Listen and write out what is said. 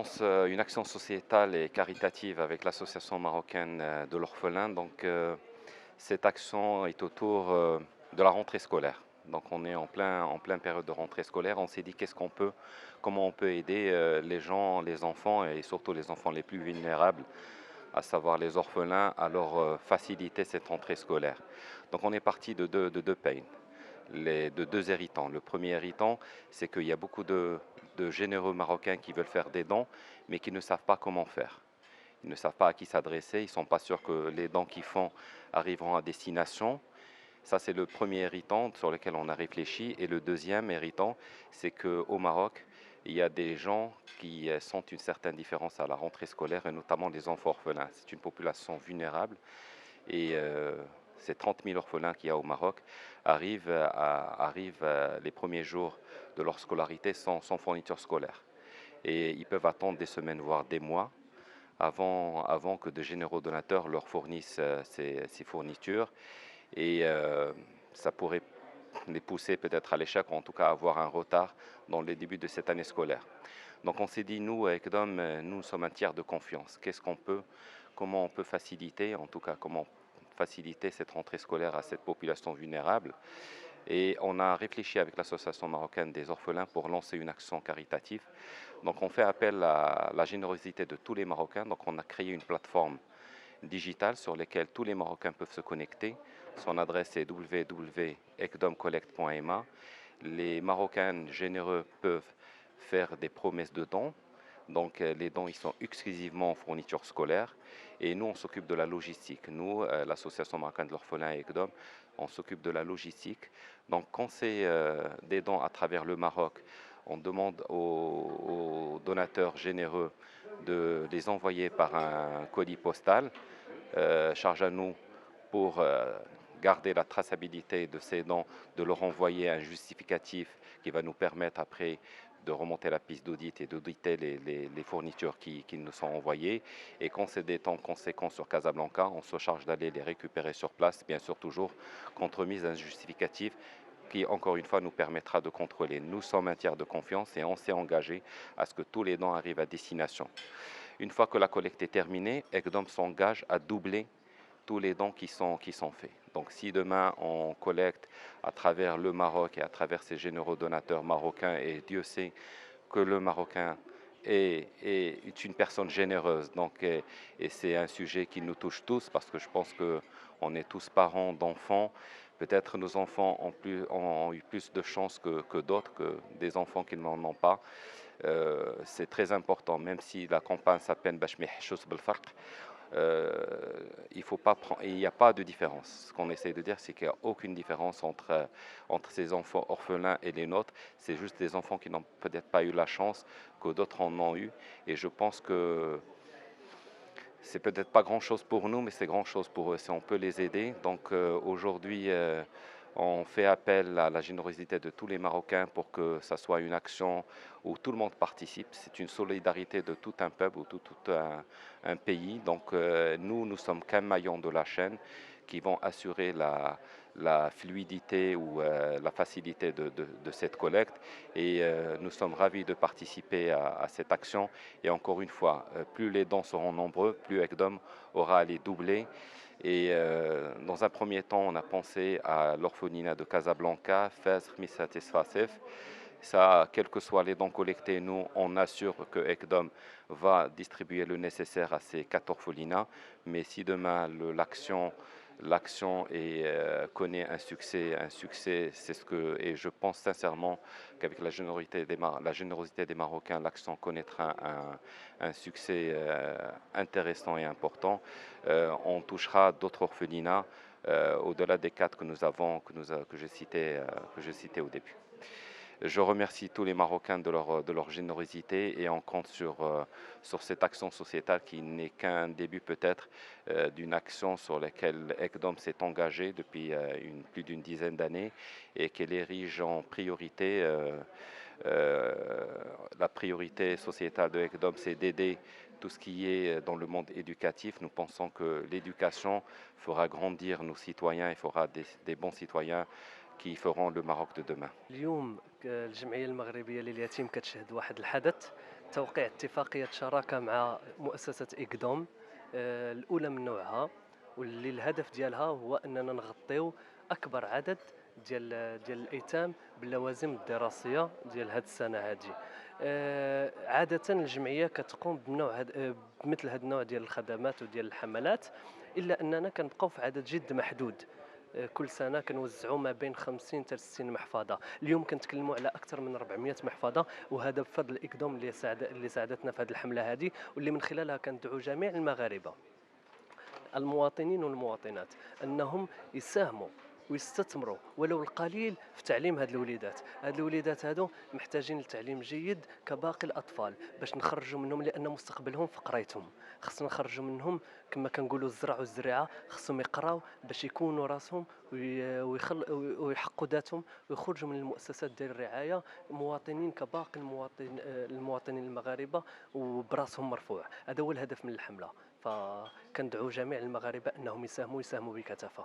lance une action sociétale et caritative avec l'association marocaine de l'orphelin. Donc, cette action est autour de la rentrée scolaire. Donc, on est en pleine période de rentrée scolaire. On s'est dit comment on peut aider les gens, les enfants et surtout les enfants les plus vulnérables, à savoir les orphelins, à leur faciliter cette rentrée scolaire. Donc, on est parti de deux pays, de deux héritants. Le premier héritant, c'est qu'il y a beaucoup de généreux Marocains qui veulent faire des dons, mais qui ne savent pas comment faire. Ils ne savent pas à qui s'adresser, ils ne sont pas sûrs que les dons qu'ils font arriveront à destination. Ça, c'est le premier héritant sur lequel on a réfléchi. Et le deuxième héritant, c'est qu'au Maroc, il y a des gens qui sentent une certaine différence à la rentrée scolaire, et notamment les enfants orphelins. C'est une population vulnérable et ces 30 000 orphelins qu'il y a au Maroc arrivent les premiers jours de leur scolarité sans fourniture scolaire. Et ils peuvent attendre des semaines, voire des mois, avant que de généreux donateurs leur fournissent ces fournitures. Et ça pourrait les pousser peut-être à l'échec, ou en tout cas avoir un retard dans le début de cette année scolaire. Donc on s'est dit, nous, avec DOM, nous sommes un tiers de confiance. Comment on peut faciliter, en tout cas, comment faciliter cette rentrée scolaire à cette population vulnérable. Et on a réfléchi avec l'Association marocaine des orphelins pour lancer une action caritative. Donc on fait appel à la générosité de tous les Marocains. Donc on a créé une plateforme digitale sur laquelle tous les Marocains peuvent se connecter. Son adresse est www.ekdomcollect.ma. Les Marocains généreux peuvent faire des promesses de dons. Donc les dons, ils sont exclusivement en fourniture scolaire. Et nous, on s'occupe de la logistique. Nous, l'Association marocaine de l'orphelin et ECDOM, on s'occupe de la logistique. Donc quand c'est des dons à travers le Maroc, on demande aux donateurs généreux de les envoyer par un colis postal, charge à nous pour garder la traçabilité de ces dons, de leur envoyer un justificatif qui va nous permettre après de remonter la piste d'audit et d'auditer les fournitures qui nous sont envoyées. Et quand c'est des temps conséquents sur Casablanca, on se charge d'aller les récupérer sur place, bien sûr toujours contre mise d'un justificatif qui, encore une fois, nous permettra de contrôler. Nous sommes un tiers de confiance et on s'est engagé à ce que tous les dons arrivent à destination. Une fois que la collecte est terminée, ECDOM s'engage à doubler tous les dons qui sont faits. Donc si demain on collecte à travers le Maroc et à travers ces généreux donateurs marocains, et Dieu sait que le Marocain est une personne généreuse, donc, et c'est un sujet qui nous touche tous parce que je pense qu'on est tous parents d'enfants. Peut-être nos enfants ont eu plus de chance que d'autres, que des enfants qui n'en ont pas. C'est très important, même si la campagne s'appelle Bash ma yahchous bil farq, il n'y a pas de différence. Ce qu'on essaie de dire, c'est qu'il n'y a aucune différence entre ces enfants orphelins et les nôtres. C'est juste des enfants qui n'ont peut-être pas eu la chance que d'autres en ont eu. Et je pense que c'est peut-être pas grand-chose pour nous, mais c'est grand-chose pour eux si on peut les aider. Donc aujourd'hui, on fait appel à la générosité de tous les Marocains pour que ça soit une action où tout le monde participe. C'est une solidarité de tout un peuple ou un pays. Donc nous sommes qu'un maillon de la chaîne qui vont assurer la fluidité ou la facilité de cette collecte. Et nous sommes ravis de participer à cette action. Et encore une fois, plus les dons seront nombreux, plus ECDOM aura à les doubler. Et dans un premier temps, on a pensé à l'orphelinat de Casablanca, Fès, Khmissat et Sfasif. Ça, quels que soient les dons collectés, nous, on assure que ECDOM va distribuer le nécessaire à ces 4 orphelinats. Mais si demain l'action connaît un succès, c'est ce que, et je pense sincèrement qu'avec la générosité des Marocains, l'action connaîtra un succès intéressant et important. On touchera d'autres orphelinats au-delà des 4 que nous avons, que je citais au début. Je remercie tous les Marocains de leur générosité et on compte sur cette action sociétale qui n'est qu'un début peut-être d'une action sur laquelle ECDOM s'est engagé depuis plus d'une dizaine d'années et qu'elle érige en priorité. La priorité sociétale de ECDOM, c'est d'aider tout ce qui est dans le monde éducatif. Nous pensons que l'éducation fera grandir nos citoyens et fera des bons citoyens qui feront le Maroc de demain. اليوم الجمعية المغربية لليتيم كتشهد واحد الحدث توقيع اتفاقية شراكة مع مؤسسة إقدوم، الأولى من نوعها، واللي الهدف ديالها هو أننا نغطيو أكبر عدد ديال الأيتام باللوازم الدراسية ديال هاد السنة هادي. عادةً الجمعية كتقوم بمثل هاد النوع ديال الخدمات وديال الحملات، إلا أننا كنبقاو في عدد جد محدود. كل سنة كنوزعوا ما بين 50 حتى 60 محفظة، اليوم كنتكلموا على أكثر من 400 محفظة، وهذا بفضل إقدوم اللي ساعدتنا في هذه الحملة هذه، واللي من خلالها كندعو جميع المغاربة المواطنين والمواطنات أنهم يساهموا ويستثمروا ولو القليل في تعليم هاد الوليدات هادو محتاجين لتعليم جيد كباقي الأطفال باش نخرجوا منهم، لأن مستقبلهم في قرايتهم. خصنا نخرجوا منهم كما كنقولوا الزرع والزريعة، خصهم يقراو باش يكونوا راسهم ويحقوا ذاتهم ويخرجوا من المؤسسات ديال الرعاية مواطنين كباقي المواطنين المغاربة وبراسهم مرفوع. هذا هو الهدف من الحملة، فكندعو جميع المغاربة أنهم يساهموا بكثافة.